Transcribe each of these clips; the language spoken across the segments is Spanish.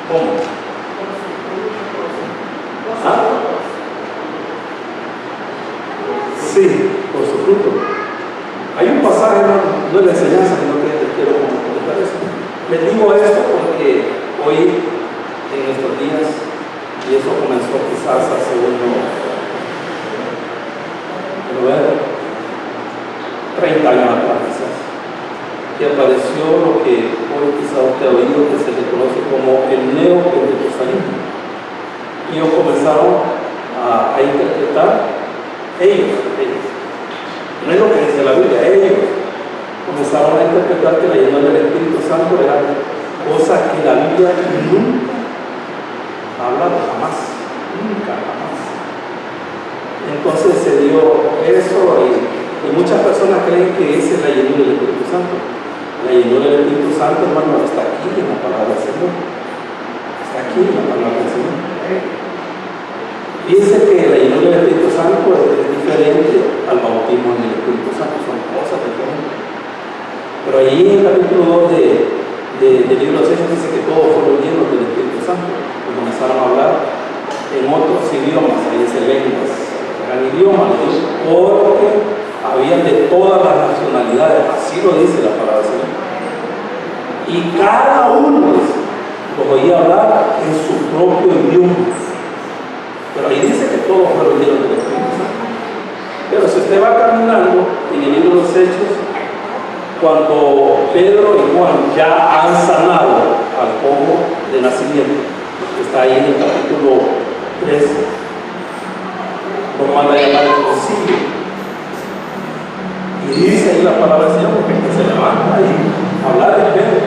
¿Cómo? ¿Ah? Sí, por su fruto. Hay un pasaje, no es la enseñanza, sino que te quiero comentar eso. Les digo esto porque hoy, en estos días, y eso comenzó quizás hace unos 30 años atrás, quizás, que apareció lo que hoy quizás usted ha oído, que se le conoce como el neopentecostalismo. Y ellos comenzaron a interpretar, ellos, no es lo que dice la Biblia, ellos comenzaron a interpretar que la llenura del Espíritu Santo era cosa que la Biblia nunca ha hablado, nunca jamás. Entonces se dio eso y muchas personas creen que esa es la llenura del Espíritu Santo. La llenura del Espíritu Santo, hermano, está aquí en la palabra del Señor. Está aquí en la palabra del Señor. Fíjense que la llenura del Espíritu Santo es diferente al bautismo en el Espíritu Santo, son cosas diferentes. Pero ahí en el capítulo 2 del libro de los Hechos dice que todos fueron llenos del Espíritu Santo y comenzaron a hablar en otros idiomas, ahí dice lenguas, eran idiomas, porque había de todas las nacionalidades, así lo dice la palabra del Señor. Y cada uno los oía hablar en su propio idioma. Pero ahí dice que todos fueron llenos del Espíritu Santo. Pero si usted va caminando en el libro de los Hechos, cuando Pedro y Juan ya han sanado al cojo de nacimiento, está ahí en el capítulo 3, lo manda a llamar el concilio. Y dice ahí la palabra del Señor, porque se levanta ahí a hablar de Pedro.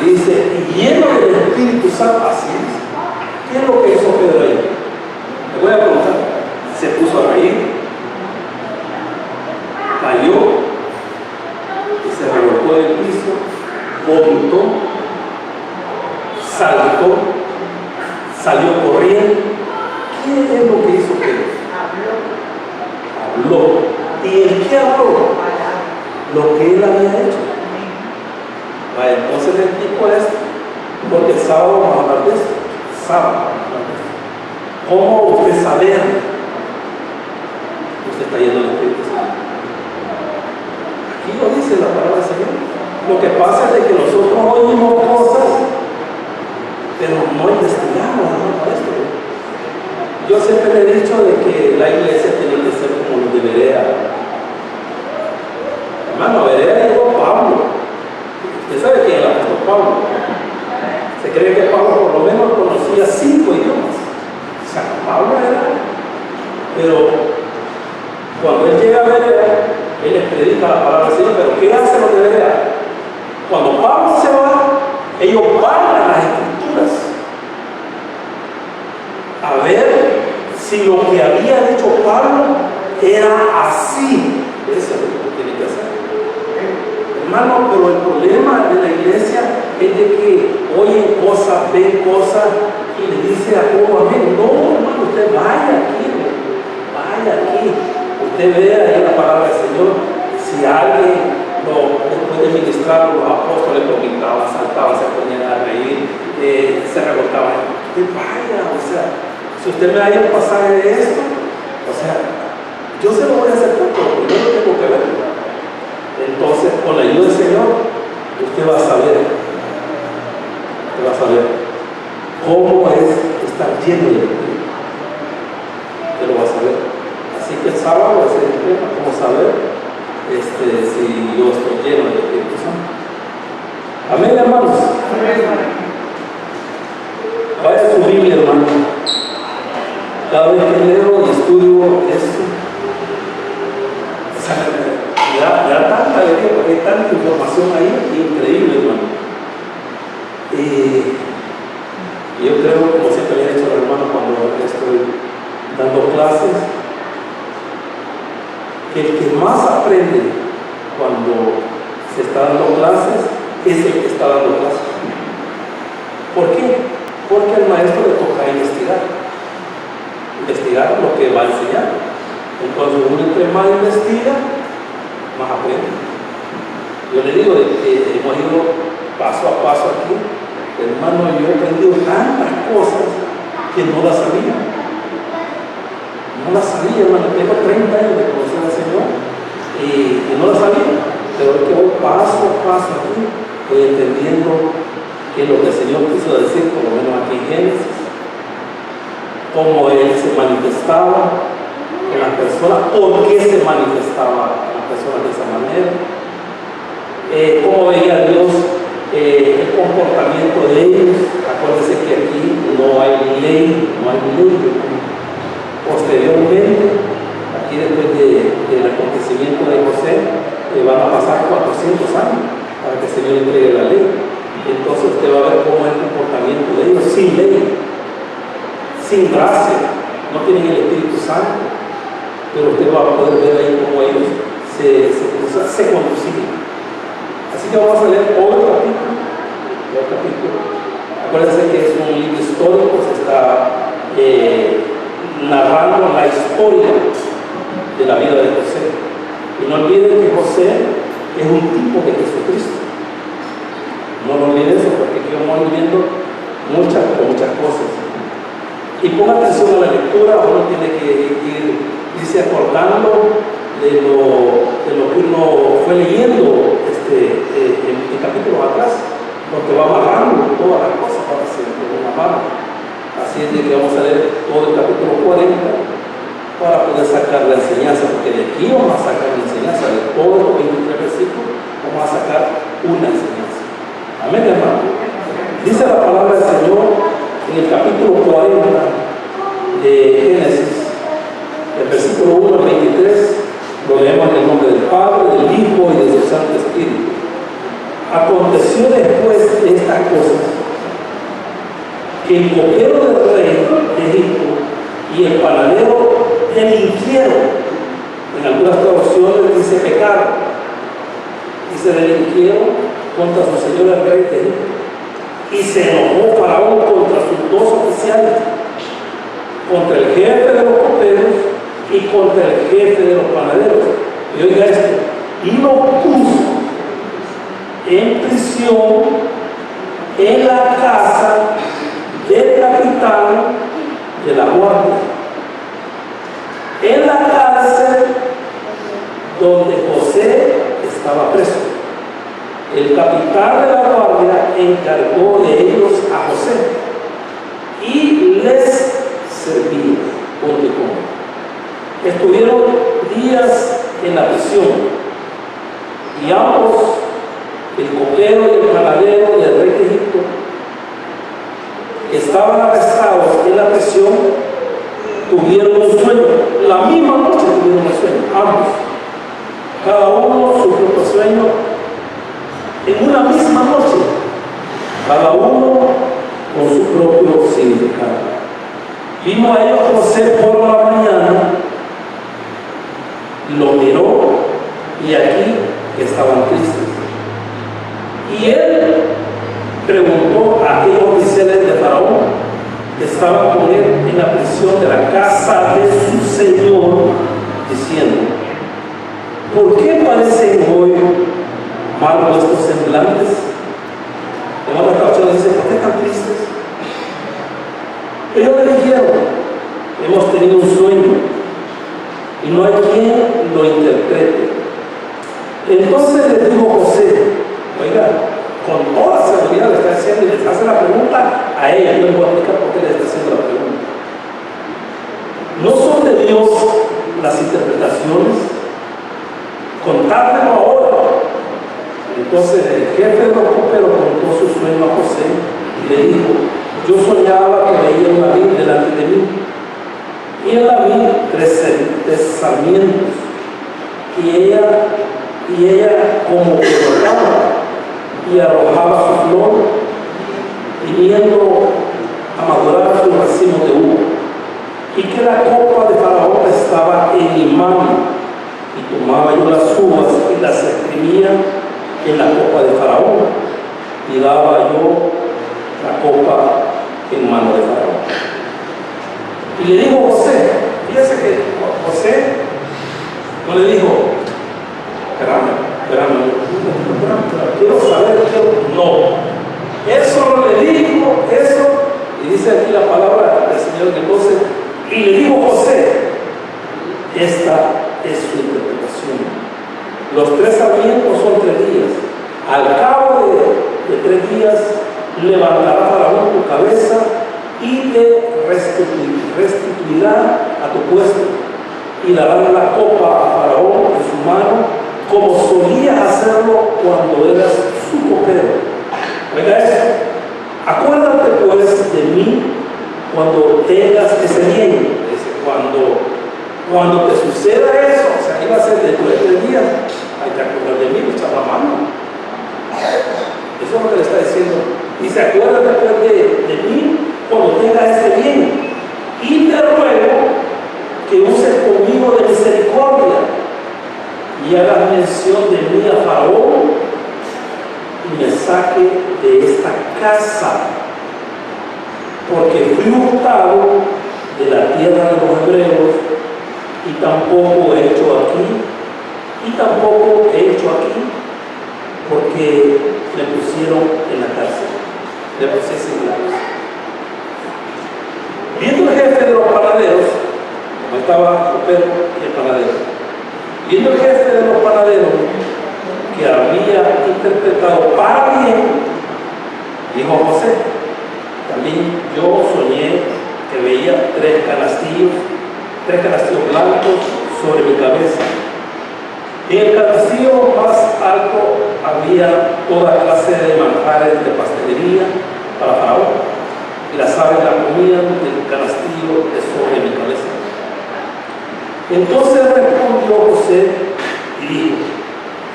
Y dice, y lleno del Espíritu Santo, así es. ¿Qué es lo que hizo Pedro ahí? Le voy a preguntar. Se puso a reír, cayó, se revolcó del piso, vomitó, saltó, salió corriendo. ¿Qué es lo que hizo Pedro? Habló. ¿Y el qué habló? Lo que él había hecho. Vale, entonces le explico esto, porque el sábado vamos a hablar de esto. Sábado. ¿Cómo usted saber? Usted está yendo al Espíritu Santo. Aquí lo dice la palabra del Señor. Lo que pasa es de que nosotros oímos cosas, pero no investigamos esto. Yo siempre le he dicho de que la iglesia tiene que ser como los de Berea. Hermano, Berea llegó Pablo. Usted sabe quién es el apóstol Pablo. Se cree que Pablo por lo menos conocía 5 idiomas. O sea, Pablo era. Pero cuando él llega a Berea, él les predica la palabra del Señor. Pero ¿qué hacen los de Berea? Cuando Pablo se va, ellos van a las Escrituras a ver si lo que había dicho Pablo era así. Eso es lo que tiene que hacer. Hermano, pero el problema de la iglesia es de que oyen cosas, ven cosas y le dice a todo amén. No, hermano, usted vaya aquí. Usted vea ahí la palabra del Señor. Si alguien después de ministrar, los apóstoles vomitaban, saltaban, se ponían a reír, se revoltaban. Usted vaya, o sea, si usted me da un pasaje de esto, o sea, yo se lo voy a hacer todo, pero yo lo tengo que ver. Entonces, con la ayuda del Señor, usted va a saber cómo es estar lleno de Espíritu. Usted lo va a saber. Así que el sábado es el tema, cómo saber si yo estoy lleno del Espíritu Santo. Amén, hermanos. Vaya a su Biblia, hermano. Cada vez que leo y estudio esto, me da tanta alegría porque hay tanta información ahí, increíble, hermano. Y yo creo, como siempre le he dicho al hermano cuando estoy dando clases, que el que más aprende cuando se está dando clases es el que está dando clases. ¿Por qué? Porque al maestro le toca investigar lo que va a enseñar. Entonces uno entre más investiga, más aprende. Yo le digo que hemos ido paso a paso aquí, Hermano, yo he aprendido tantas cosas que no las sabía. No las sabía, hermano. Tengo 30 años de conocer al Señor y no las sabía. Pero es que voy paso a paso aquí, voy entendiendo qué es lo que el Señor quiso decir, por lo menos aquí en Génesis, cómo Él se manifestaba en las personas, por qué se manifestaba en las personas de esa manera, cómo veía Dios el comportamiento de ellos. Acuérdense que aquí no hay ley. Posteriormente, aquí después del acontecimiento de José, van a pasar 400 años para que el Señor entregue la ley. Entonces usted va a ver cómo es el comportamiento de ellos, sin ley, sin gracia, no tienen el Espíritu Santo, pero usted va a poder ver ahí cómo ellos se conducían. Así que vamos a leer otro capítulo. Acuérdense que es un libro histórico, se está narrando la historia de la vida de José. Y no olviden que José es un tipo de Jesucristo. No lo olviden eso, porque aquí vamos a ir viendo muchas cosas. Y ponga atención a la lectura. Uno tiene que irse acordando de lo que uno fue leyendo en capítulos atrás, porque va amarrando todas las cosas para siempre una mano. Así es de que vamos a leer todo el capítulo 40 para poder sacar la enseñanza, porque de aquí vamos a sacar la enseñanza, de todos los 23 versículos vamos a sacar una enseñanza. Amén, hermano. Dice la palabra del Señor en el capítulo 40 de Génesis, el versículo 1 al 23, lo leemos en el nombre del Padre, del Hijo y del Santo Espíritu. Aconteció después de estas cosas que el copero del rey de Egipto y el panadero delinquieron. En algunas traducciones dice pecaron. Dice delinquieron contra su señor el rey de Egipto. Y se enojó Faraón contra sus dos oficiales, contra el jefe de los coperos y contra el jefe de los panaderos. Y oiga esto, y lo puso en prisión en la casa del capitán de la guardia, en la cárcel donde José estaba preso. El capitán de la guardia encargó de ellos a José y les servía. Estuvieron días en la prisión y ambos, el copero y el panadero del rey de Egipto, estaban arrestados en la prisión, tuvieron un sueño. La misma noche tuvieron un sueño, ambos. Cada uno su propio sueño en una misma noche, cada uno con su propio significado. Vino a ellos José por la mañana, lo miró y aquí estaban tristes. Y él preguntó a aquellos oficiales de Faraón que estaban con él en la prisión de la casa de su señor, diciendo: ¿por qué parecen hoy malos estos semblantes? En otras traducciones dice: ¿por qué están tristes? Ellos le dijeron: hemos tenido un sueño y no hay quien lo interprete. Entonces les dijo José: oiga, con toda seguridad le está diciendo, y les hace la pregunta a ella. Yo les voy a explicar por qué le está haciendo la pregunta. ¿No son de Dios las interpretaciones? Contádmelo ahora. Entonces el jefe de los coperos contó su sueño a José y le dijo: yo soñaba que veía una vid delante de mí, y en la vid 3 sarmientos, y ella como que brotaba y arrojaba su flor, viniendo a madurar su racimo de uva, y que la copa de Faraón estaba en mi mano, y tomaba yo las uvas y las exprimía en la copa de Faraón, y daba yo la copa en mano de Faraón. Y le dijo José, fíjese que José no le dijo: espérame, quiero saber, no. Eso no le dijo, eso, y dice aquí la palabra del Señor entonces, y le dijo José, esta es su interpretación. Los 3 sarmientos son 3 días. Al cabo de 3 días levantará Faraón tu cabeza y te restituirá a tu puesto y darán la copa a Faraón en su mano como solías hacerlo cuando eras su copero. Oiga eso. Acuérdate pues de mí cuando tengas ese bien. Cuando te suceda eso, o sea, iba a ser dentro de 3 días, hay que acordar de mí, me echar la mano. Eso es lo que le está diciendo. Dice, acuérdate pues de mí cuando tengas ese bien. Y te ruego que uses conmigo de misericordia y hagas mención de mí a Faraón y me saque de esta casa, porque fui hurtado de la tierra de los hebreos y tampoco he hecho aquí, porque me pusieron en la cárcel, le puse singulares. Viendo el jefe de los panaderos, como estaba Pedro y el panadero, viendo el jefe de los panaderos que había interpretado para bien, dijo a José, también yo soñé que veía 3 canastillos blancos sobre mi cabeza. En el canastillo más alto había toda clase de manjares de pastelería para Faraón, y las aves la comían del canastillo de sobre mi cabeza. Entonces respondió José y dijo,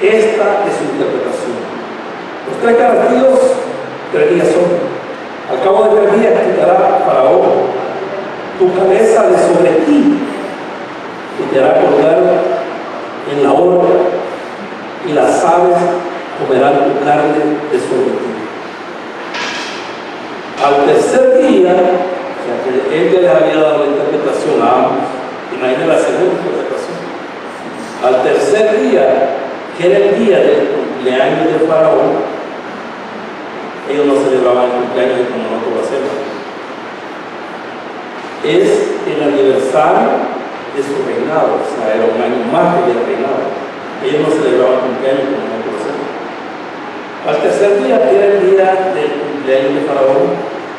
esta es su interpretación. Los 3 canastillos 3 días son. Al cabo de 3 días quitará Faraón tu cabeza de sobre ti y te hará colgar en la horca, y las aves comerán tu carne de sobre ti. Al tercer día, o sea que él ya les había dado la interpretación a ambos, imagínense la segunda interpretación. Al tercer día, que era el día del cumpleaños de Faraón, ellos no celebraban el cumpleaños como nosotros lo hacemos. Es el aniversario de su reinado, o sea, era un año más que había reinado. Ellos no celebraban cumpleaños como nosotros lo hacemos. Al tercer día, que era el día del cumpleaños de Faraón,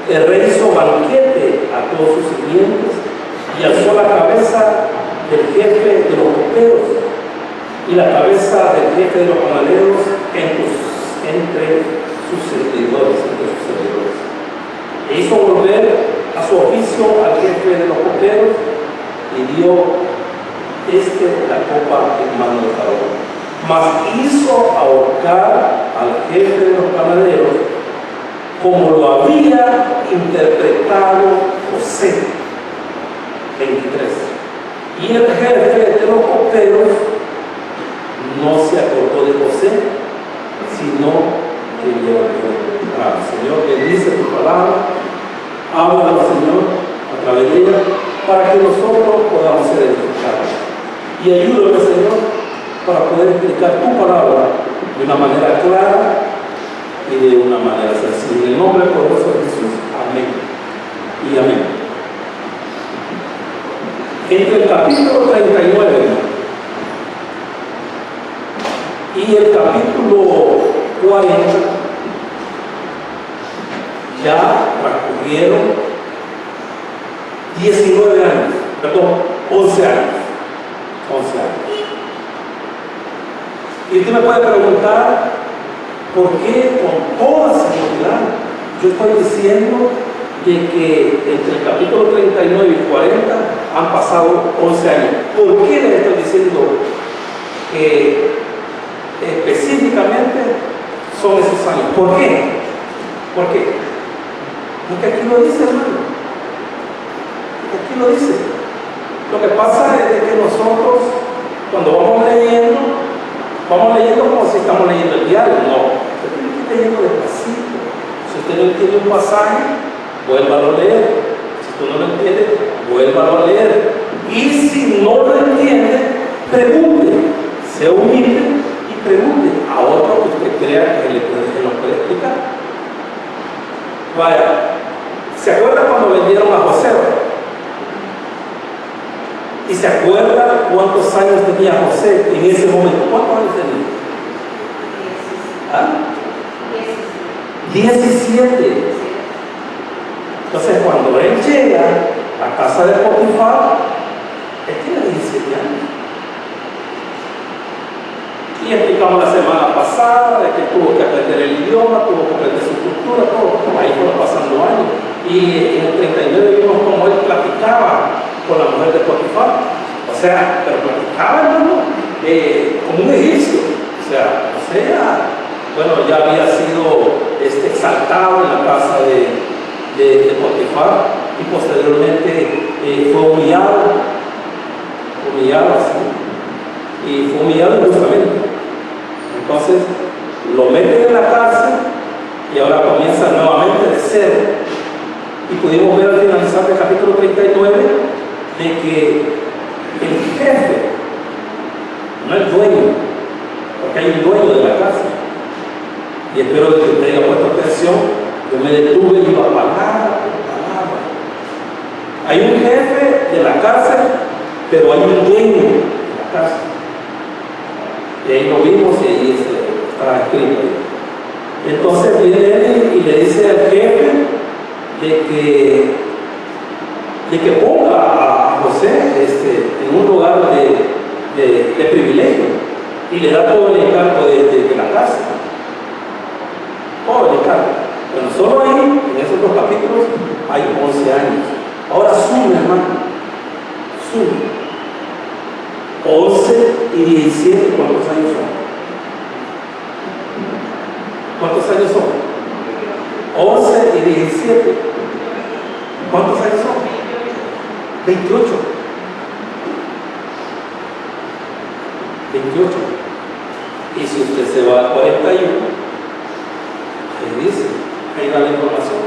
el rey hizo banquete a todos sus sirvientes y alzó la cabeza del jefe de los coperos y la cabeza del jefe de los panaderos entre sus servidores. E hizo volver a su oficio al jefe de los coperos y dio la copa en mano de Faraón. Mas hizo ahorcar al jefe de los panaderos como lo había interpretado José. 23. Y el jefe de los coperos no se acordó de José, sino que le ordenó. Señor, bendice tu palabra, habla, Señor, a través de ella, para que nosotros podamos ser edificados. Y ayúdame, Señor, para poder explicar tu palabra de una manera clara y de una manera sencilla. En el nombre poderoso de Jesús, amén y amén. Entre el capítulo 39 y el capítulo 40 ya transcurrieron 19 años, perdón, 11 años. 11 años. Y usted me puede preguntar, ¿por qué con toda seguridad yo estoy diciendo de que entre el capítulo 39 y 40 han pasado 11 años? ¿Por qué les estoy diciendo que específicamente son esos años? ¿Por qué? ¿Por qué? Porque aquí lo dice, hermano. Aquí lo dice. Lo que pasa es de que nosotros, cuando vamos leyendo como si estamos leyendo el diario. No, usted tiene que ir leyendo despacito. Si usted no entiende un pasaje, vuélvalo a leer. Si usted no lo entiende, vuélvalo a leer. Y si no lo entiende, pregunte, sea humilde y pregunte a otro que usted crea que lo puede explicar. Vaya, ¿se acuerda cuando vendieron a José? ¿Y se acuerda cuántos años tenía José en ese momento? ¿Cuántos años tenía? ¿Ah? 17. Entonces, cuando él llega a casa de Potifar, él tiene 17 años. Y explicamos la semana pasada de que tuvo que aprender el idioma, tuvo que aprender su cultura, todo. Ahí fueron pasando años. Y en el 39 vimos cómo él platicaba con la mujer de Potifar. O sea, pero platicaba, hermano, como un egipcio. O sea, bueno, ya había sido exaltado en la casa de Potifar y posteriormente fue humillado así, y fue humillado injustamente. Entonces lo meten en la cárcel y ahora comienza nuevamente de cero. Y pudimos ver al finalizar del capítulo 39 de que el jefe, no el dueño, porque hay un dueño de la cárcel, y espero que usted haya puesto atención. Yo me detuve y iba palabra por palabra. Hay un jefe de la cárcel, pero hay un dueño de la cárcel. Y ahí lo vimos y ahí está escrito. Entonces viene él y le dice al jefe de que ponga a José en un lugar de privilegio y le da todo el encargo de la cárcel. Todo el encargo. Pero solo ahí, en esos dos capítulos, hay 11 años. Ahora sume, hermano. Sume. 11 y 17, ¿cuántos años son? ¿Cuántos años son? 11 y 17. ¿Cuántos años son? 28. 28. Y si usted se va a 41, ahí dice, ahí da la información.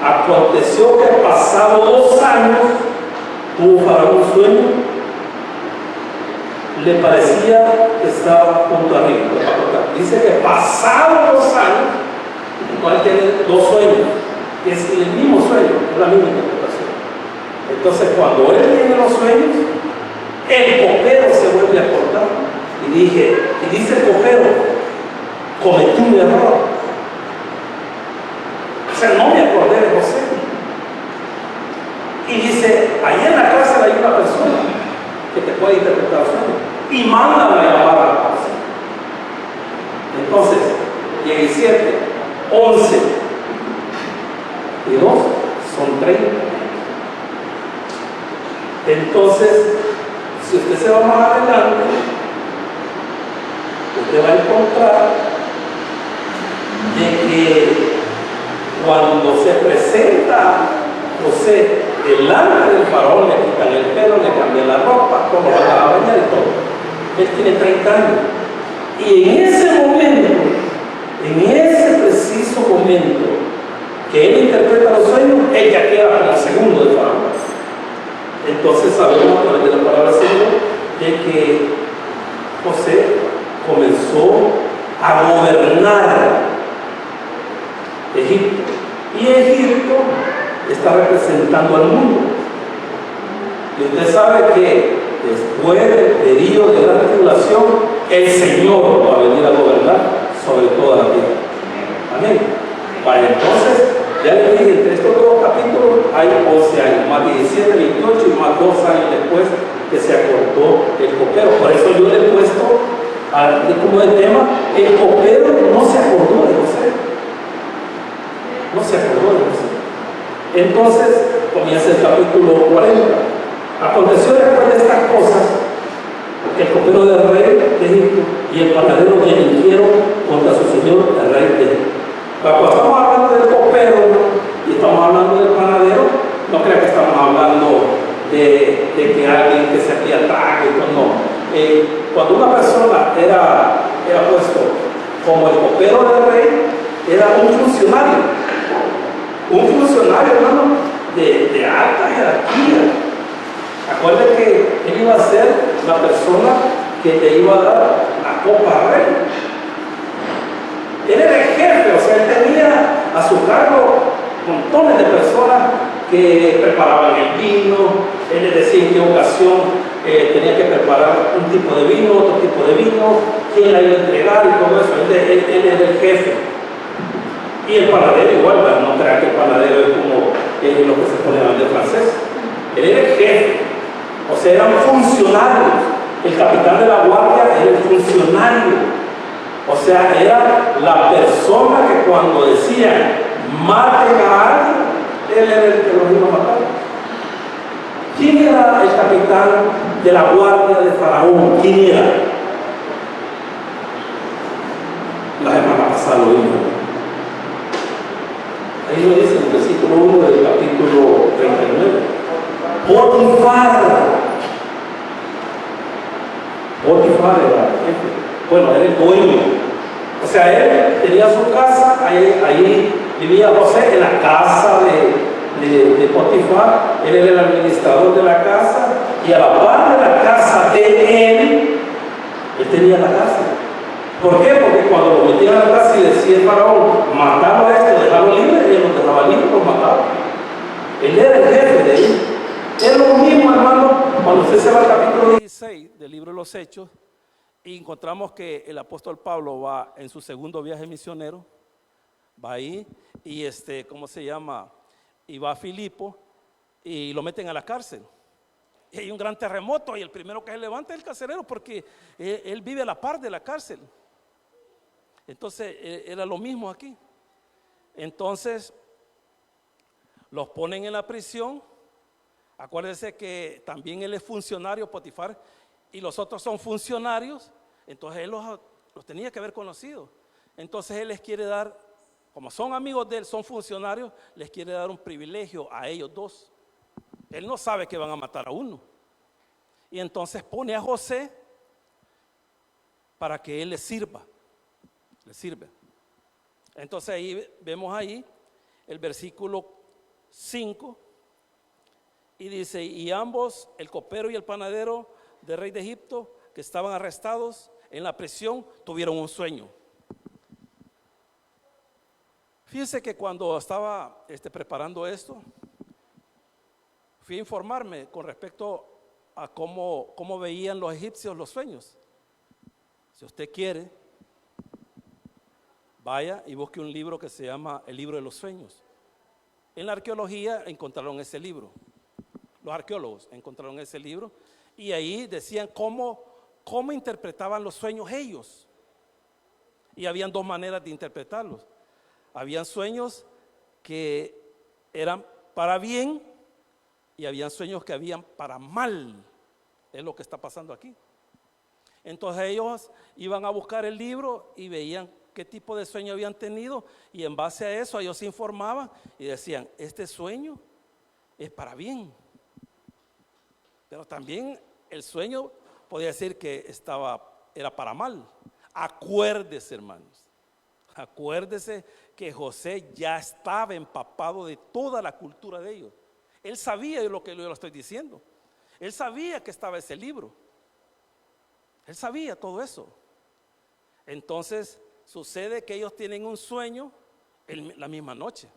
Aconteció que pasado 2 años tuvo Faraón un sueño, le parecía que estaba junto a Río. Dice que pasado 2 años, el cual tiene 2 sueños, que es el mismo sueño, es la misma interpretación. Entonces, cuando él tiene los sueños, el copero se vuelve a acordar y dice el copero, cometí un error. O sea, no me acordé de José. Y dice, ahí en la cárcel hay una persona que te puede interpretar sueños. Y mándame a llamar a la cárcel. Entonces, 17, 11 y 2 son 30. Entonces, si usted se va más adelante, usted va a encontrar de que cuando se presenta José delante del faraón, le quitan el pelo, le cambian la ropa, como lo van a bañar y todo. Él tiene 30 años. Y en ese momento, en ese preciso momento que él interpreta los sueños, él ya queda como segundo de faraón. Entonces sabemos a través de la palabra del Señor de que José comenzó a gobernar Egipto. Y Egipto está representando al mundo. Y usted sabe que después del periodo de la tribulación, el Señor va a venir a gobernar sobre toda la tierra. Amén. Vale, entonces, ya le dije, entre estos dos capítulos hay 11 años, más 17, 28 y más 2 años después que se acortó el copero. Por eso yo le he puesto como el tema, el copero no se acordó de José. No se acordó de José. Entonces comienza el capítulo 40. Aconteció después de estas cosas que el copero del rey de Egipto y el panadero delinquieron contra su señor, el rey de Egipto. Cuando estamos hablando del copero y estamos hablando del panadero, no crea que estamos hablando de que alguien que se hacía traje, no. Cuando una persona era puesto como el copero del rey, era un funcionario, hermano, de alta jerarquía. Acuérdate que él iba a ser la persona que te iba a dar la copa al rey. Él era el jefe, o sea, él tenía a su cargo montones de personas que preparaban el vino. Él les decía en qué ocasión tenía que preparar un tipo de vino, otro tipo de vino, quién la iba a entregar y todo eso. Él era el jefe. Y el panadero igual, ¿verdad? No crean que el panadero es como lo que se pone a vender francés. Él era el jefe, o sea, eran funcionarios. El capitán de la guardia era el funcionario, o sea, era la persona que cuando decían maten a alguien, él era el que los iba a matar. ¿Quién era el capitán de la guardia de Faraón? ¿Quién era? La semana pasada lo vimos. Ahí lo dice en el versículo 1 del capítulo 39. Potifar era el jefe. Bueno, era el dueño. O sea, él tenía su casa, ahí vivía José en la casa de Potifar. Él era el administrador de la casa, y a la par de la casa de él tenía la casa. ¿Por qué? Porque cuando lo metían a la casa y decía el faraón, mataba a esto, dejaba libre, él lo dejaba libre, lo mataba. Él era el jefe de él. Es lo mismo, hermano, cuando usted se va al capítulo 16 del libro de los Hechos, y encontramos que el apóstol Pablo va en su segundo viaje misionero, va ahí, y ¿cómo se llama? Y va a Filipo, y lo meten a la cárcel. Y hay un gran terremoto, y el primero que se levanta es el carcelero, porque él vive a la par de la cárcel. Entonces era lo mismo aquí. Entonces los ponen en la prisión. Acuérdense que también él es funcionario, Potifar, y los otros son funcionarios. Entonces él los tenía que haber conocido. Entonces él les quiere dar, como son amigos de él, son funcionarios, les quiere dar un privilegio a ellos dos. Él no sabe que van a matar a uno. Y entonces pone a José para que él le sirva. Le sirve. Entonces ahí vemos ahí el versículo 5, y dice: y ambos, el copero y el panadero del rey de Egipto, que estaban arrestados en la prisión, tuvieron un sueño. Fíjense que cuando estaba preparando esto, fui a informarme con respecto a cómo veían los egipcios los sueños. Si usted quiere, vaya y busque un libro que se llama El Libro de los Sueños. En la arqueología encontraron ese libro. Los arqueólogos encontraron ese libro, y ahí decían cómo interpretaban los sueños ellos. Y habían dos maneras de interpretarlos. Habían sueños que eran para bien, y habían sueños que habían para mal. Es lo que está pasando aquí. Entonces ellos iban a buscar el libro y veían qué tipo de sueño habían tenido, y en base a eso ellos se informaban y decían: este sueño es para bien. Pero también el sueño podía decir que era para mal. Acuérdese, hermanos, acuérdese que José ya estaba empapado de toda la cultura de ellos. Él sabía de lo que yo le estoy diciendo. Él sabía que estaba ese libro. Él sabía todo eso. Entonces sucede que ellos tienen un sueño la misma noche.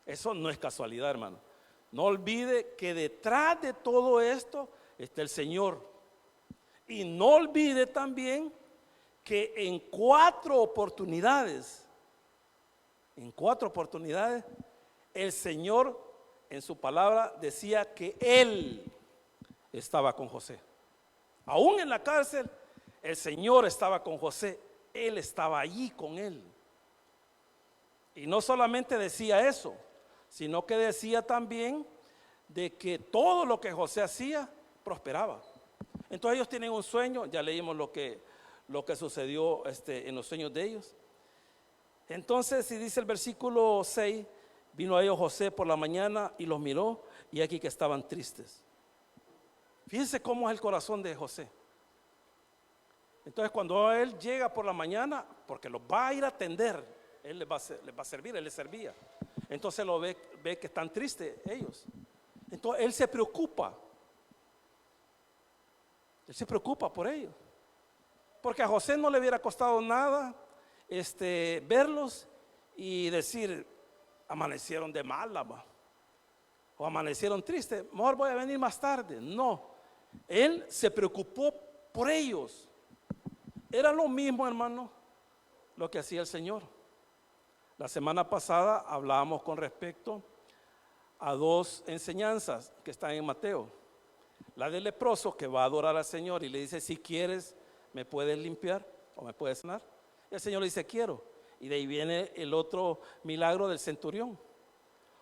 Eso no es casualidad, hermano. No olvide que detrás de todo esto está el Señor. Y no olvide también que en cuatro oportunidades, el Señor en su palabra decía que Él estaba con José. Aún en la cárcel, el Señor estaba con José. Él estaba allí con él. Y no solamente decía eso, sino que decía también de que todo lo que José hacía prosperaba. Entonces ellos tienen un sueño. Ya leímos lo que sucedió en los sueños de ellos. Entonces, si dice el versículo 6, vino a ellos José por la mañana y los miró, y aquí que estaban tristes. Fíjense cómo es el corazón de José. Entonces cuando él llega por la mañana, porque los va a ir a atender, él les va a servir, él les servía. Entonces lo ve que están tristes ellos. Entonces él se preocupa. Él se preocupa por ellos. Porque a José no le hubiera costado nada verlos y decir, amanecieron de mala, o amanecieron tristes, mejor voy a venir más tarde. No, él se preocupó por ellos. Era lo mismo, hermano, lo que hacía el Señor. La semana pasada hablábamos con respecto a dos enseñanzas que están en Mateo. La del leproso que va a adorar al Señor y le dice, si quieres, me puedes limpiar o me puedes sanar. Y el Señor le dice, quiero. Y de ahí viene el otro milagro del centurión.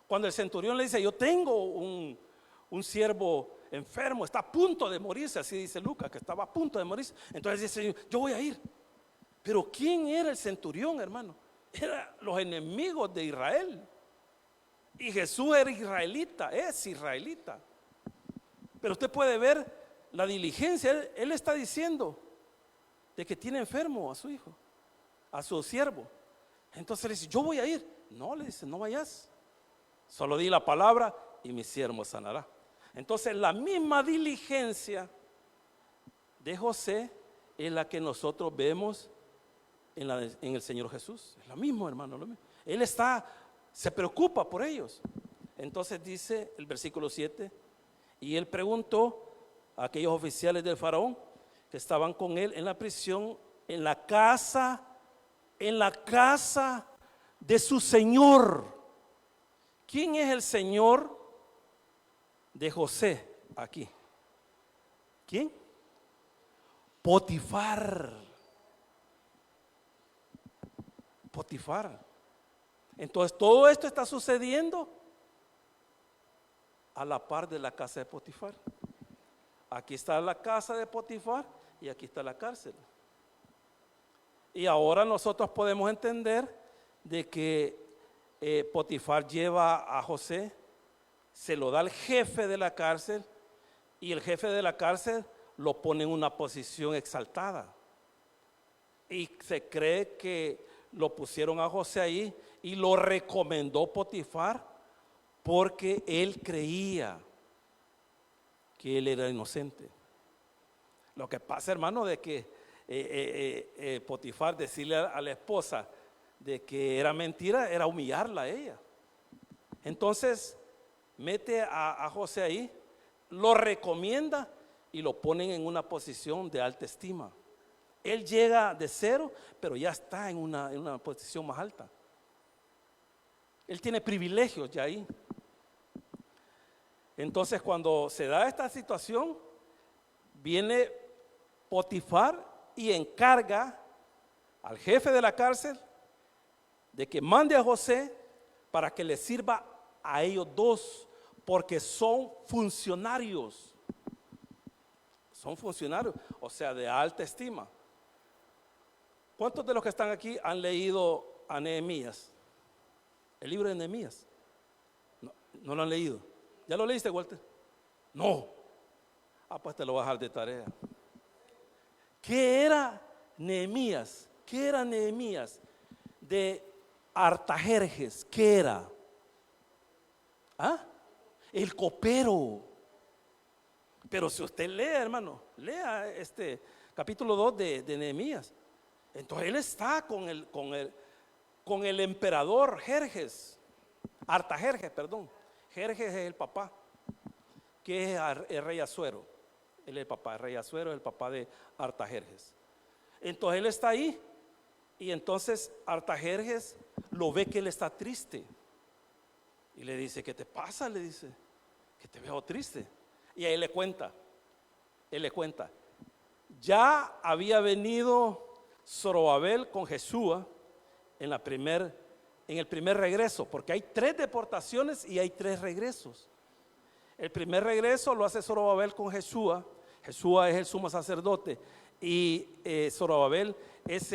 Cuando el centurión le dice, yo tengo un siervo enfermo, está a punto de morirse, así dice Lucas, que estaba a punto de morirse. Entonces dice el Señor, yo voy a ir. Pero ¿quién era el centurión, hermano? Eran los enemigos de Israel. Y Jesús era israelita, es israelita. Pero usted puede ver la diligencia. Él está diciendo de que tiene enfermo a su hijo, a su siervo. Entonces le dice, yo voy a ir. No, le dice, no vayas. Solo di la palabra y mi siervo sanará. Entonces la misma diligencia de José es la que nosotros vemos en el Señor Jesús. Es lo mismo, hermano, lo mismo. Él se preocupa por ellos. Entonces dice el versículo 7, y él preguntó a aquellos oficiales del faraón que estaban con él en la prisión, en la casa de su señor. ¿Quién es el señor de José aquí? ¿Quién? Potifar. Entonces todo esto está sucediendo a la par de la casa de Potifar. Aquí está la casa de Potifar y aquí está la cárcel. Y ahora nosotros podemos entender de que Potifar lleva a José, se lo da al jefe de la cárcel y el jefe de la cárcel lo pone en una posición exaltada. Y se cree que lo pusieron a José ahí y lo recomendó Potifar porque él creía que él era inocente. Lo que pasa, hermano, de que Potifar decirle a la esposa de que era mentira, era humillarla a ella. Entonces mete a José ahí, lo recomienda y lo ponen en una posición de alta estima. Él llega de cero, pero ya está en una posición más alta. Él tiene privilegios ya ahí. Entonces cuando se da esta situación, viene Potifar y encarga al jefe de la cárcel de que mande a José para que le sirva a ellos dos, porque son funcionarios. Son funcionarios, o sea, de alta estima. ¿Cuántos de los que están aquí han leído a Nehemías? El libro de Nehemías. No lo han leído. ¿Ya lo leíste, Walter? No. Pues te lo voy a dejar de tarea. ¿Qué era Nehemías? ¿Qué era Nehemías? De Artajerjes, ¿qué era? El copero. Pero si usted lee, hermano, lea este capítulo 2 de Nehemías. Entonces él está con el emperador Jerjes, Artajerjes, perdón. Jerjes es el papá, que es el rey Asuero. Él es el papá, el rey Asuero es el papá de Artajerjes. Entonces él está ahí y entonces Artajerjes lo ve que él está triste y le dice, ¿qué te pasa? Le dice, que te veo triste. Y ahí él le cuenta, ya había venido Zorobabel con Jesúa en el primer regreso, porque hay 3 deportaciones y hay 3 regresos. El primer regreso lo hace Zorobabel con Jesúa. Jesúa es el sumo sacerdote y Zorobabel es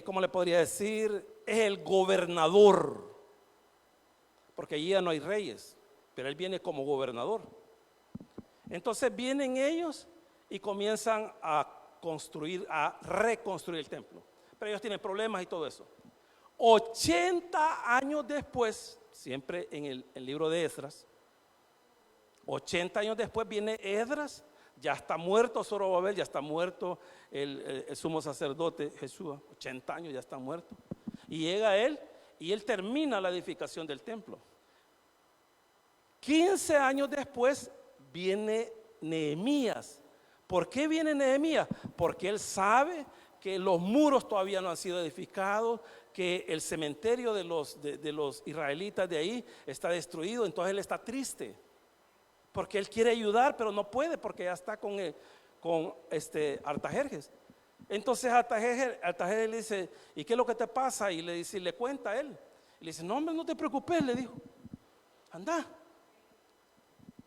¿cómo le podría decir? Es el gobernador, porque allí ya no hay reyes, pero él viene como gobernador. Entonces vienen ellos y comienzan a reconstruir el templo, pero ellos tienen problemas y todo eso. 80 años después, siempre en el libro de Esdras, 80 años después viene Esdras, ya está muerto Zorobabel, ya está muerto el sumo sacerdote Jesúa, 80 años ya está muerto. Y llega él y él termina la edificación del templo. 15 años después viene Nehemías. ¿Por qué viene Nehemías? Porque él sabe que los muros todavía no han sido edificados, que el cementerio de los israelitas de ahí está destruido. Entonces él está triste, porque él quiere ayudar, pero no puede, porque ya está con Artajerjes. Entonces Artajerjes le dice: ¿y qué es lo que te pasa? Y le dice, le cuenta a él. Y le dice: no, hombre, no te preocupes, le dijo, anda.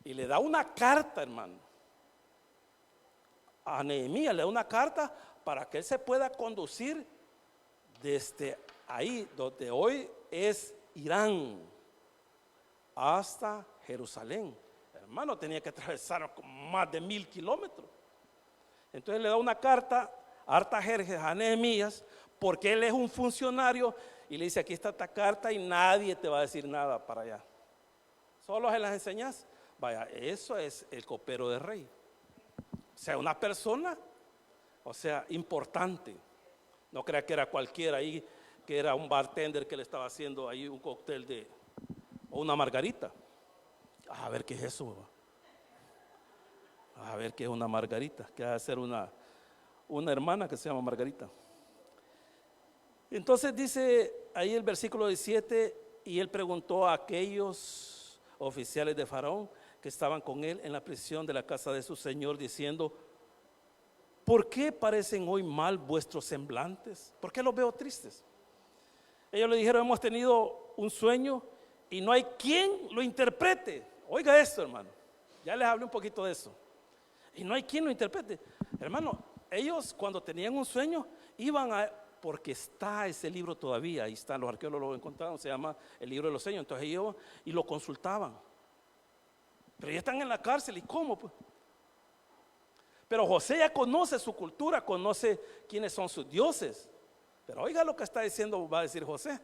Y le da una carta, hermano, a Nehemías, le da una carta para que él se pueda conducir desde ahí, donde hoy es Irán, hasta Jerusalén. Hermano, tenía que atravesar más de 1000 kilómetros. Entonces le da una carta a Artajerjes, a Nehemías, porque él es un funcionario, y le dice: aquí está esta carta y nadie te va a decir nada para allá, solo se las enseñas. Vaya, eso es el copero del rey. O sea, una persona, o sea, importante. No crea que era cualquiera ahí, que era un bartender que le estaba haciendo ahí un cóctel o una margarita. A ver qué es eso. A ver qué es una margarita, que va a ser una hermana que se llama Margarita. Entonces dice ahí el versículo 17: y él preguntó a aquellos oficiales de Faraón que estaban con él en la prisión de la casa de su señor, diciendo: ¿por qué parecen hoy mal vuestros semblantes? ¿Por qué los veo tristes? Ellos le dijeron: hemos tenido un sueño y no hay quien lo interprete. Oiga esto, hermano, ya les hablé un poquito de eso. Y no hay quien lo interprete. Hermano, ellos cuando tenían un sueño iban porque está ese libro todavía, ahí están, los arqueólogos lo encontraron, se llama el libro de los sueños. Entonces ellos y lo consultaban. Pero ya están en la cárcel, ¿y cómo? Pues? Pero José ya conoce su cultura, conoce quiénes son sus dioses. Pero oiga lo que está diciendo, va a decir José.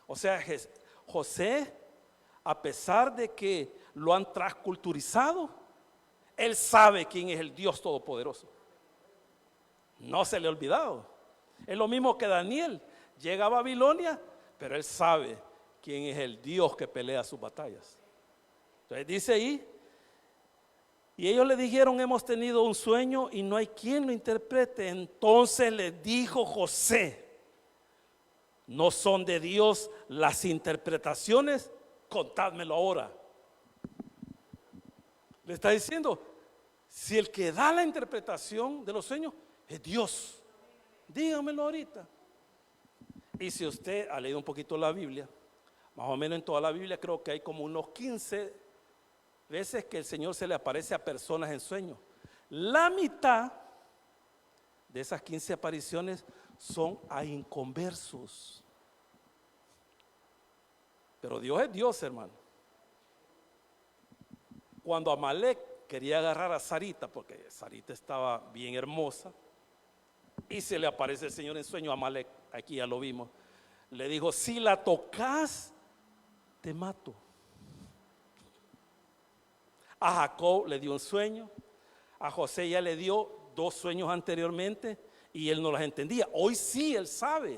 O sea, José, a pesar de que lo han transculturizado, él sabe quién es el Dios Todopoderoso. No se le ha olvidado. Es lo mismo que Daniel. Llega a Babilonia, pero él sabe quién es el Dios que pelea sus batallas. Entonces dice ahí: y ellos le dijeron: hemos tenido un sueño y no hay quien lo interprete. Entonces le dijo José: ¿no son de Dios las interpretaciones? Contádmelo ahora. Le está diciendo: si el que da la interpretación de los sueños es Dios, dígamelo ahorita. Y si usted ha leído un poquito la Biblia, más o menos en toda la Biblia creo que hay como unos 15 veces que el Señor se le aparece a personas en sueños. La mitad de esas 15 apariciones son a inconversos. Pero Dios es Dios, hermano. Cuando Amalek quería agarrar a Sarita, porque Sarita estaba bien hermosa, y se le aparece el Señor en sueño a Amalek, aquí ya lo vimos, le dijo: si la tocas, te mato. A Jacob le dio un sueño, a José ya le dio 2 sueños anteriormente y él no las entendía. Hoy sí, él sabe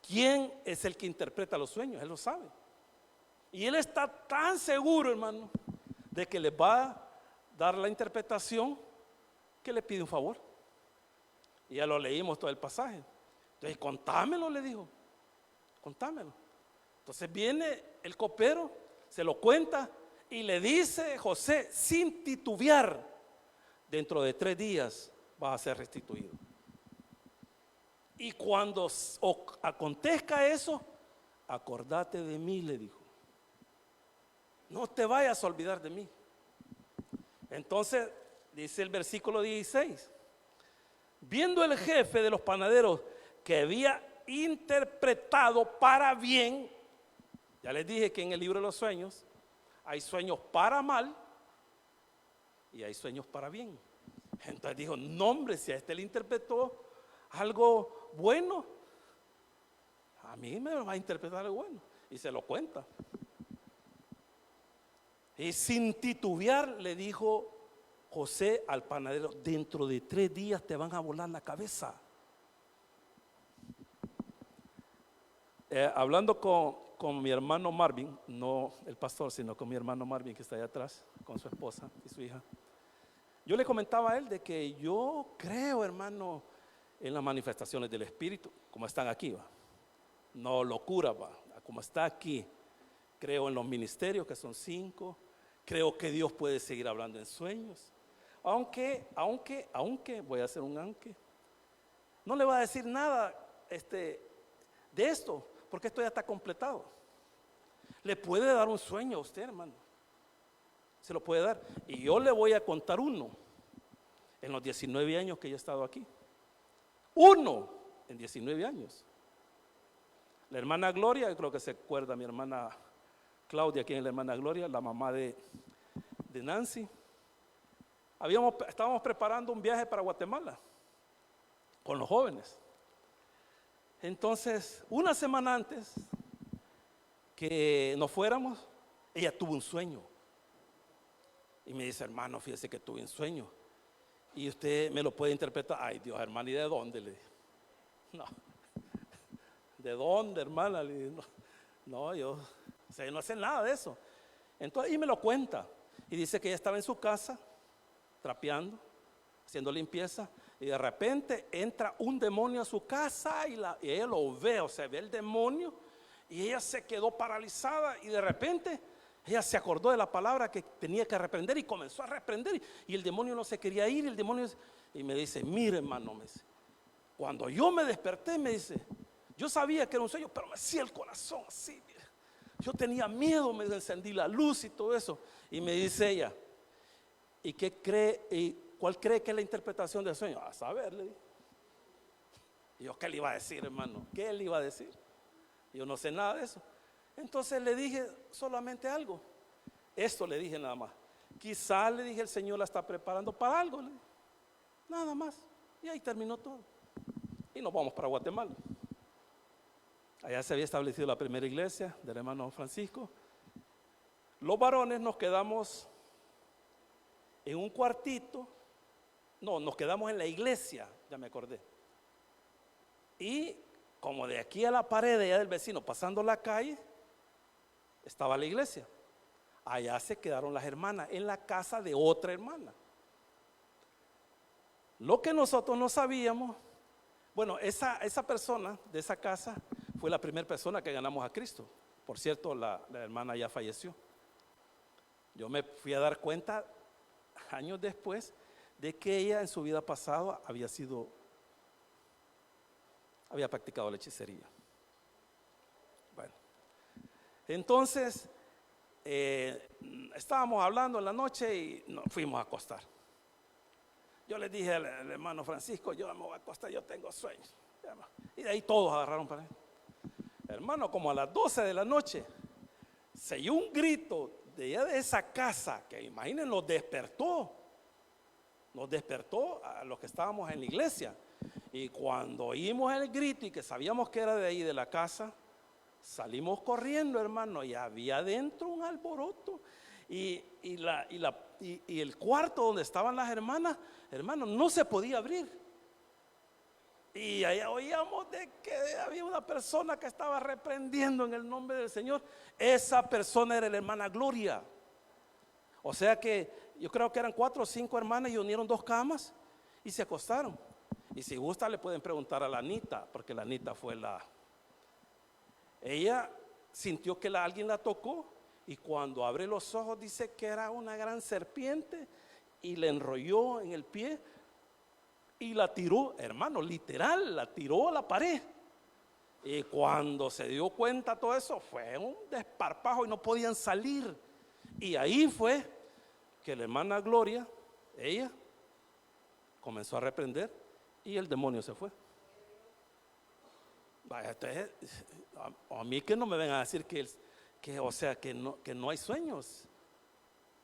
quién es el que interpreta los sueños, él lo sabe. Y él está tan seguro, hermano, de que les va a dar la interpretación, que le pide un favor. Y ya lo leímos todo el pasaje. Entonces, contámelo, le dijo, contámelo. Entonces viene el copero, se lo cuenta y le dice José, sin titubear: dentro de 3 días vas a ser restituido. Y cuando acontezca eso, acordate de mí, le dijo. No te vayas a olvidar de mí. Entonces dice el versículo 16: viendo el jefe de los panaderos que había interpretado para bien, ya les dije que en el libro de los sueños hay sueños para mal y hay sueños para bien. Entonces dijo: no, hombre, si a este le interpretó algo bueno, a mí me va a interpretar algo bueno. Y se lo cuenta. Y sin titubear le dijo José al panadero: dentro de 3 días te van a volar la cabeza. Hablando con mi hermano Marvin, no el pastor, sino con mi hermano Marvin que está allá atrás, con su esposa y su hija. Yo le comentaba a él de que yo creo, hermano, en las manifestaciones del Espíritu, como están aquí, va. No locura, va, como está aquí. Creo en los ministerios, que son 5. Creo que Dios puede seguir hablando en sueños. Aunque, voy a hacer un aunque. No le va a decir nada de esto, porque esto ya está completado. Le puede dar un sueño a usted, hermano. Se lo puede dar. Y yo le voy a contar uno en los 19 años que yo he estado aquí. Uno en 19 años. La hermana Gloria, yo creo que se acuerda, mi hermana Claudia, ¿quién es la hermana Gloria? La mamá de Nancy. Estábamos preparando un viaje para Guatemala con los jóvenes. Entonces, una semana antes que nos fuéramos, ella tuvo un sueño. Y me dice, hermano, fíjese que tuve un sueño. Y usted me lo puede interpretar. Ay, Dios, hermano, ¿y de dónde? Le dije. No. ¿De dónde, hermana? Le dije, no, yo no sé nada de eso. Entonces, y me lo cuenta. Y dice que ella estaba en su casa, trapeando, haciendo limpieza. Y de repente entra un demonio a su casa y ella lo ve, o sea, ve el demonio. Y ella se quedó paralizada y de repente ella se acordó de la palabra que tenía que reprender y comenzó a reprender. Y el demonio no se quería ir. Y me dice, mire, hermano, me dice, cuando yo me desperté, me dice, yo sabía que era un sueño, pero me hacía el corazón así. Mire. Yo tenía miedo, me encendí la luz y todo eso. Y me dice ella, ¿y qué cree? ¿Y cuál cree que es la interpretación del sueño? A saber, le dije. Y yo, ¿qué le iba a decir, hermano? ¿Qué le iba a decir? Yo no sé nada de eso. Entonces le dije solamente algo. Esto le dije nada más. Quizá, le dije, el Señor la está preparando para algo. Nada más. Y ahí terminó todo. Y nos vamos para Guatemala. Allá se había establecido la primera iglesia del hermano Francisco. Los varones nos quedamos en un cuartito. No, nos quedamos en la iglesia, ya me acordé. Y como de aquí a la pared allá del vecino, pasando la calle, estaba la iglesia. Allá se quedaron las hermanas, en la casa de otra hermana. Lo que nosotros no sabíamos, bueno, esa persona de esa casa fue la primera persona que ganamos a Cristo. Por cierto, la hermana ya falleció. Yo me fui a dar cuenta años después de que ella en su vida pasada había practicado la hechicería. Bueno, entonces estábamos hablando en la noche y nos fuimos a acostar. Yo les dije al hermano Francisco, yo me voy a acostar, yo tengo sueños. Y de ahí todos agarraron para él. Hermano, como a las 12 de la noche se oyó un grito de allá de esa casa que imaginen nos despertó a los que estábamos en la iglesia. Y cuando oímos el grito y que sabíamos que era de ahí de la casa, salimos corriendo, hermano, y había dentro un alboroto. Y el cuarto donde estaban las hermanas, hermano, no se podía abrir. Y allá oíamos de que había una persona que estaba reprendiendo en el nombre del Señor. Esa persona era la hermana Gloria. O sea que yo creo que eran 4 o 5 hermanas y unieron 2 camas y se acostaron. Y si gusta le pueden preguntar a la Anita, porque la Anita fue ella sintió que alguien la tocó y cuando abre los ojos dice que era una gran serpiente y le enrolló en el pie y la tiró, hermano, literal, la tiró a la pared. Y cuando se dio cuenta todo eso, fue un desparpajo y no podían salir. Y ahí fue que la hermana Gloria, ella, comenzó a reprender y el demonio se fue. Vaya, entonces, a mí que no me vengan a decir que no hay sueños.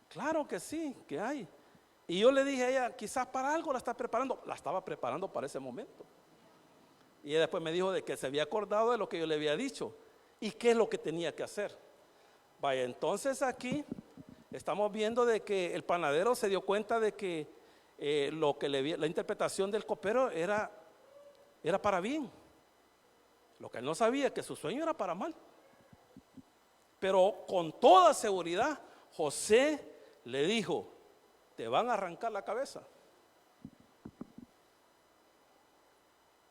Claro que sí, que hay. Y yo le dije a ella, quizás para algo la está preparando. La estaba preparando para ese momento. Y ella después me dijo de que se había acordado de lo que yo le había dicho y qué es lo que tenía que hacer. Vaya, entonces aquí estamos viendo de que el panadero se dio cuenta de que la interpretación del copero era para bien. Lo que él no sabía es que su sueño era para mal. Pero con toda seguridad, José le dijo: te van a arrancar la cabeza.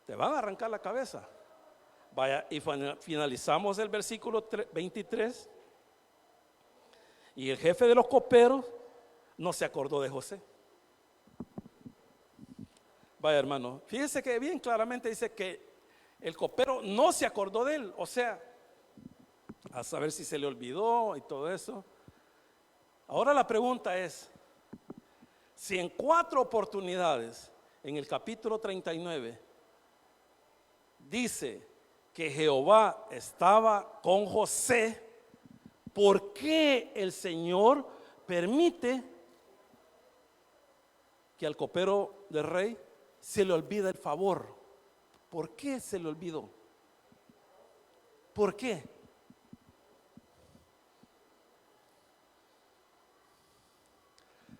Te van a arrancar la cabeza. Vaya, y finalizamos el versículo 23. Y el jefe de los coperos no se acordó de José. Vaya, hermano, fíjese que bien claramente dice que el copero no se acordó de él. O sea, a saber si se le olvidó y todo eso. Ahora la pregunta es: si en 4 oportunidades en el capítulo 39 dice que Jehová estaba con José, ¿por qué el Señor permite que al copero del rey se le olvide el favor? ¿Por qué se le olvidó? ¿Por qué?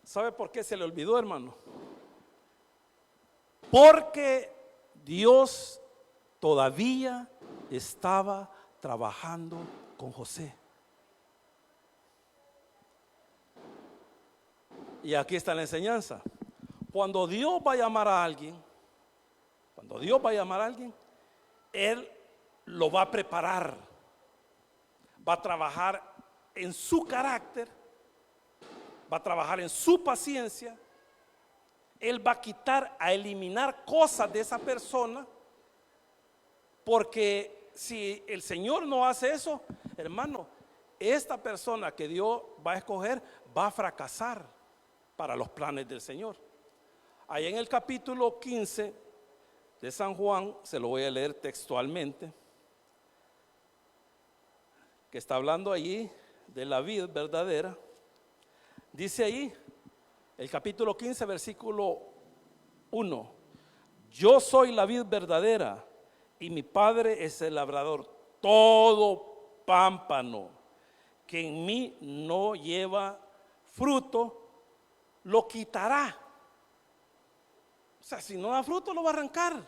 ¿Sabe por qué se le olvidó, hermano? Porque Dios todavía estaba trabajando con José. Y aquí está la enseñanza. Cuando Dios va a llamar a alguien, Él lo va a preparar, va a trabajar en su carácter, va a trabajar en su paciencia. Él va a eliminar cosas de esa persona, porque si el Señor no hace eso, hermano, esta persona que Dios va a escoger va a fracasar para los planes del Señor. Ahí en el capítulo 15 de San Juan, se lo voy a leer textualmente, que está hablando allí de la vid verdadera. Dice ahí, el capítulo 15, versículo 1: yo soy la vid verdadera y mi Padre es el labrador. Todo pámpano que en mí no lleva fruto, lo quitará. O sea, si no da fruto, lo va a arrancar.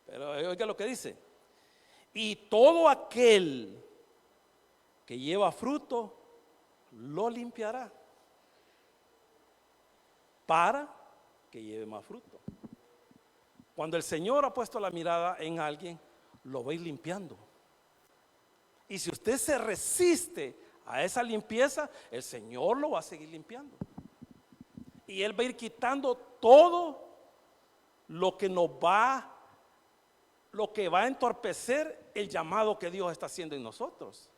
Pero oiga lo que dice: y todo aquel que lleva fruto, lo limpiará, para que lleve más fruto. Cuando el Señor ha puesto la mirada en alguien, lo va a ir limpiando. Y si usted se resiste a esa limpieza, el Señor lo va a seguir limpiando. Y Él va a ir quitando todo lo que va a entorpecer el llamado que Dios está haciendo en nosotros.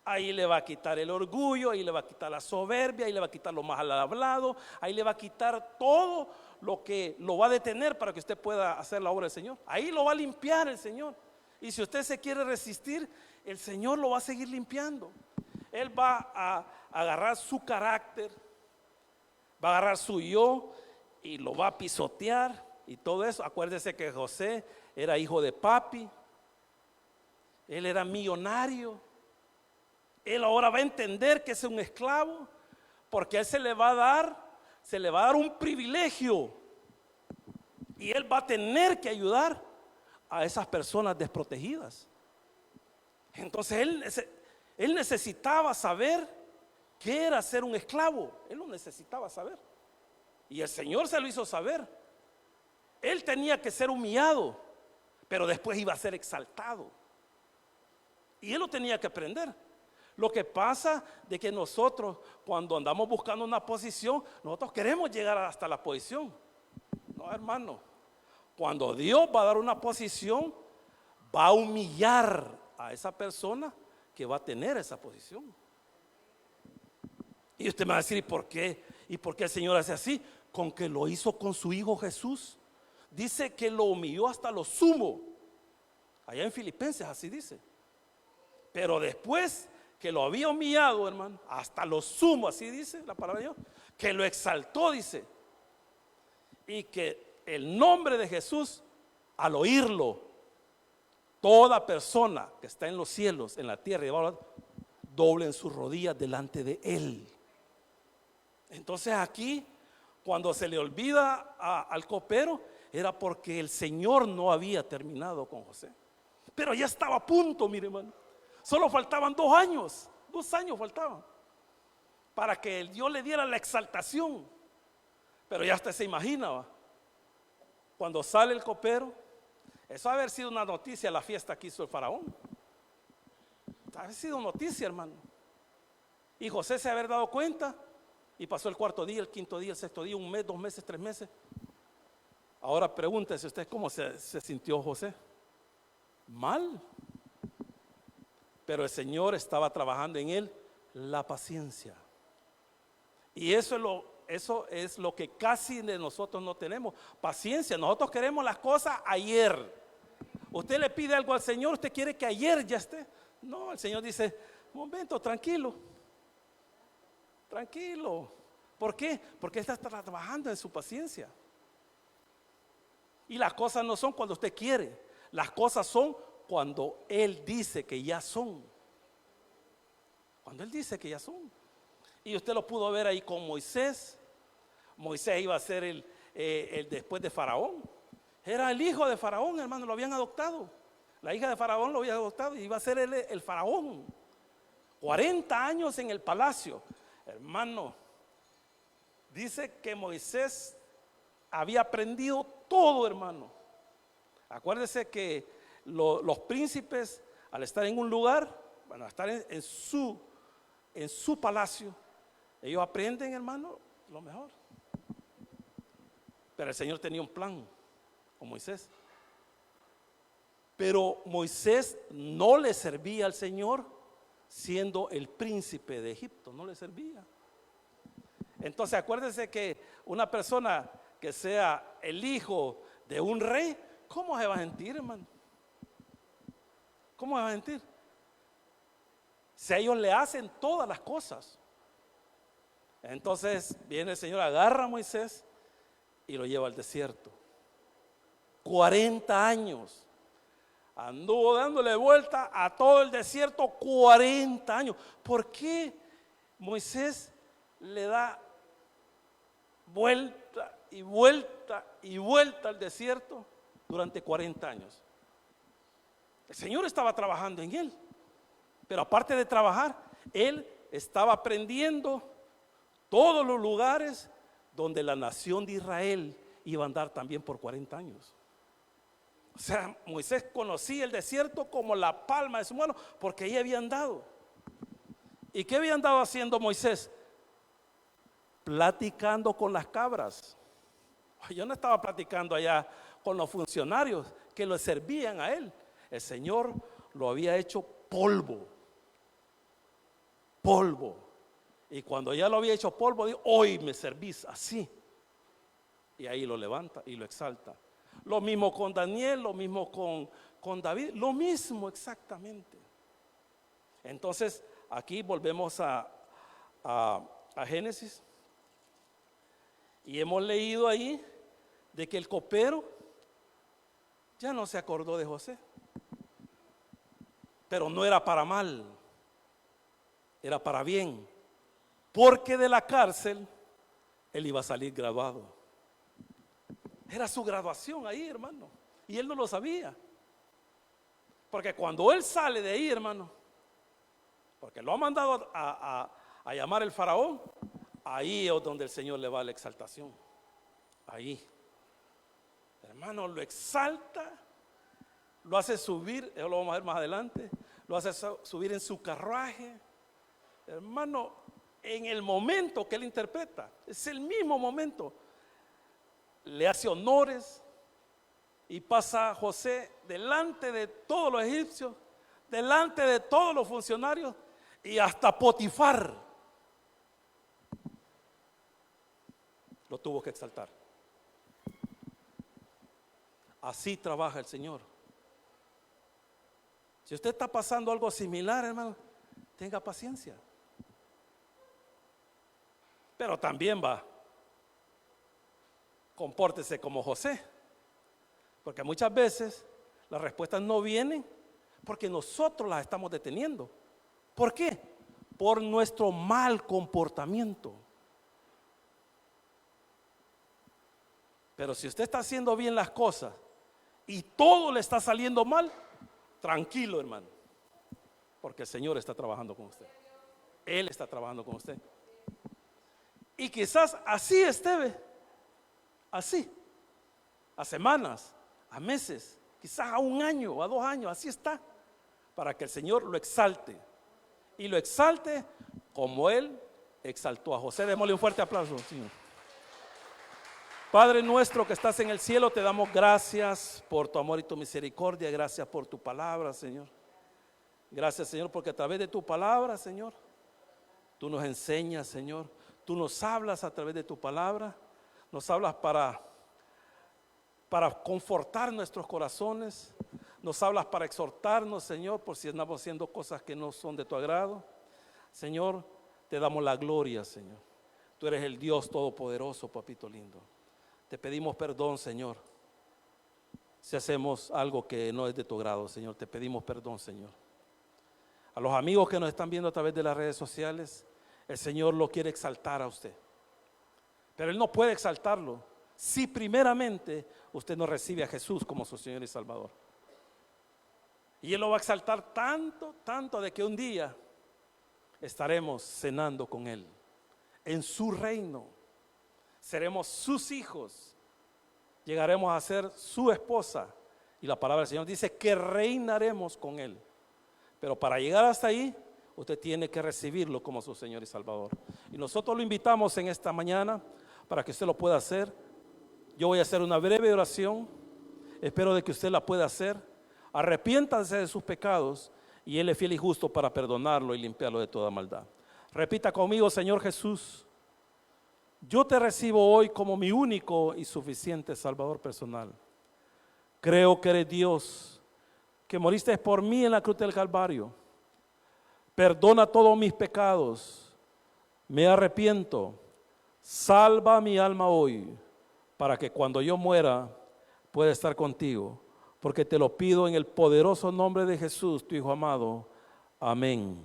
Ahí le va a quitar el orgullo, ahí le va a quitar la soberbia, ahí le va a quitar lo mal hablado, ahí le va a quitar todo lo que lo va a detener para que usted pueda hacer la obra del Señor. Ahí lo va a limpiar el Señor. Y si usted se quiere resistir, el Señor lo va a seguir limpiando. Él va a agarrar su carácter, va a agarrar su yo y lo va a pisotear y todo eso. Acuérdese que José era hijo de papi, él era millonario. Él ahora va a entender que es un esclavo, porque a él se le va a dar un privilegio, y él va a tener que ayudar a esas personas desprotegidas. Entonces él necesitaba saber qué era ser un esclavo. Él lo necesitaba saber, y el Señor se lo hizo saber. Él tenía que ser humillado, pero después iba a ser exaltado, y él lo tenía que aprender. Lo que pasa de que nosotros, cuando andamos buscando una posición, nosotros queremos llegar hasta la posición. No, hermano, cuando Dios va a dar una posición, va a humillar a esa persona que va a tener esa posición. Y usted me va a decir: ¿y por qué? ¿Y por qué el Señor hace así? Con que lo hizo con su Hijo Jesús. Dice que lo humilló hasta lo sumo. Allá en Filipenses así dice. Pero después que lo había humillado, hermano, hasta lo sumo, así dice la palabra de Dios, que lo exaltó, dice, y que el nombre de Jesús, al oírlo, toda persona que está en los cielos, en la tierra y debajo, doblen sus rodillas delante de Él. Entonces aquí, cuando se le olvida al copero, era porque el Señor no había terminado con José. Pero ya estaba a punto, mire, hermano. Solo faltaban 2 años. 2 años faltaban para que Dios le diera la exaltación. Pero ya hasta se imaginaba. Cuando sale el copero, eso ha haber sido una noticia, la fiesta que hizo el faraón. Ha sido noticia, hermano. Y José se haber dado cuenta. Y pasó el 4º día, el 5º día, el 6º día, 1 mes, 2 meses, 3 meses. Ahora pregúntese usted cómo se sintió José. Mal. Pero el Señor estaba trabajando en él la paciencia. Y eso es lo que casi de nosotros no tenemos. Paciencia. Nosotros queremos las cosas ayer. Usted le pide algo al Señor, usted quiere que ayer ya esté. No, el Señor dice, un momento, tranquilo. Tranquilo. ¿Por qué? Porque Él está trabajando en su paciencia. Y las cosas no son cuando usted quiere. Las cosas son cuando Él dice que ya son. Cuando Él dice que ya son. Y usted lo pudo ver ahí con Moisés. Moisés iba a ser el después de Faraón. Era el hijo de Faraón, hermano, lo habían adoptado. La hija de Faraón lo había adoptado y iba a ser el Faraón. 40 años en el palacio. Hermano, dice que Moisés había aprendido todo, hermano. Acuérdese que los príncipes, al estar en un lugar, bueno, estar en su palacio, ellos aprenden, hermano, lo mejor. Pero el Señor tenía un plan con Moisés. Pero Moisés no le servía al Señor siendo el príncipe de Egipto, no le servía. Entonces acuérdese que una persona que sea el hijo de un rey, ¿cómo se va a sentir, hermano? ¿Cómo se va a sentir? Si a ellos le hacen todas las cosas. Entonces viene el Señor, agarra a Moisés y lo lleva al desierto. 40 años. Anduvo dándole vuelta a todo el desierto 40 años. ¿Por qué Moisés le da vuelta y vuelta y vuelta al desierto durante 40 años? El Señor estaba trabajando en él. Pero aparte de trabajar, él estaba aprendiendo todos los lugares donde la nación de Israel iba a andar también por 40 años. O sea, Moisés conocía el desierto como la palma de su mano, porque ahí había andado. ¿Y qué había andado haciendo Moisés? Platicando con las cabras. Yo no estaba platicando allá con los funcionarios que lo servían a él. El Señor lo había hecho polvo. Polvo. Y cuando ya lo había hecho polvo, dijo, hoy me servís así. Y ahí lo levanta y lo exalta. Lo mismo con Daniel, lo mismo con David, lo mismo exactamente. Entonces, aquí volvemos a Génesis. Y hemos leído ahí de que el copero ya no se acordó de José. Pero no era para mal, era para bien. Porque de la cárcel él iba a salir graduado. Era su graduación ahí, hermano. Y él no lo sabía. Porque cuando él sale de ahí, hermano, porque lo ha mandado a llamar el faraón, ahí es donde el Señor le va a la exaltación. Ahí. Hermano, lo exalta, lo hace subir, eso lo vamos a ver más adelante, lo hace subir en su carruaje. Hermano, en el momento que él interpreta, es el mismo momento. Le hace honores y pasa a José delante de todos los egipcios, delante de todos los funcionarios y hasta Potifar lo tuvo que exaltar. Así trabaja el Señor. Si usted está pasando algo similar, hermano, tenga paciencia. Pero también compórtese como José, porque muchas veces las respuestas no vienen porque nosotros las estamos deteniendo. ¿Por qué? Por nuestro mal comportamiento. Pero si usted está haciendo bien las cosas y todo le está saliendo mal, tranquilo, hermano, porque el Señor está trabajando con usted. Él está trabajando con usted. Y quizás así esté, ¿ve? Así, a semanas, a meses, quizás a un año o a 2 años, así está, para que el Señor lo exalte. Y lo exalte como Él exaltó a José. Démosle un fuerte aplauso, Señor. Padre nuestro que estás en el cielo, te damos gracias por tu amor y tu misericordia. Gracias por tu palabra, Señor. Gracias, Señor, porque a través de tu palabra, Señor, tú nos enseñas, Señor. Tú nos hablas a través de tu palabra. Nos hablas para confortar nuestros corazones. Nos hablas para exhortarnos, Señor, por si andamos haciendo cosas que no son de tu agrado. Señor, te damos la gloria, Señor. Tú eres el Dios todopoderoso, papito lindo. Te pedimos perdón, Señor, si hacemos algo que no es de tu grado, Señor. Te pedimos perdón, Señor. A los amigos que nos están viendo a través de las redes sociales, el Señor lo quiere exaltar a usted. Pero Él no puede exaltarlo si primeramente usted no recibe a Jesús como su Señor y Salvador. Y Él lo va a exaltar tanto, tanto de que un día estaremos cenando con Él en su reino. Seremos sus hijos, llegaremos a ser su esposa, y la palabra del Señor dice que reinaremos con Él. Pero para llegar hasta ahí, usted tiene que recibirlo como su Señor y Salvador. Y nosotros lo invitamos en esta mañana para que usted lo pueda hacer. Yo voy a hacer una breve oración, espero de que usted la pueda hacer. Arrepiéntanse de sus pecados y Él es fiel y justo para perdonarlo y limpiarlo de toda maldad. Repita conmigo: Señor Jesús, yo te recibo hoy como mi único y suficiente Salvador personal. Creo que eres Dios, que moriste por mí en la cruz del Calvario. Perdona todos mis pecados, me arrepiento, salva mi alma hoy, para que cuando yo muera pueda estar contigo, porque te lo pido en el poderoso nombre de Jesús, tu Hijo amado. Amén.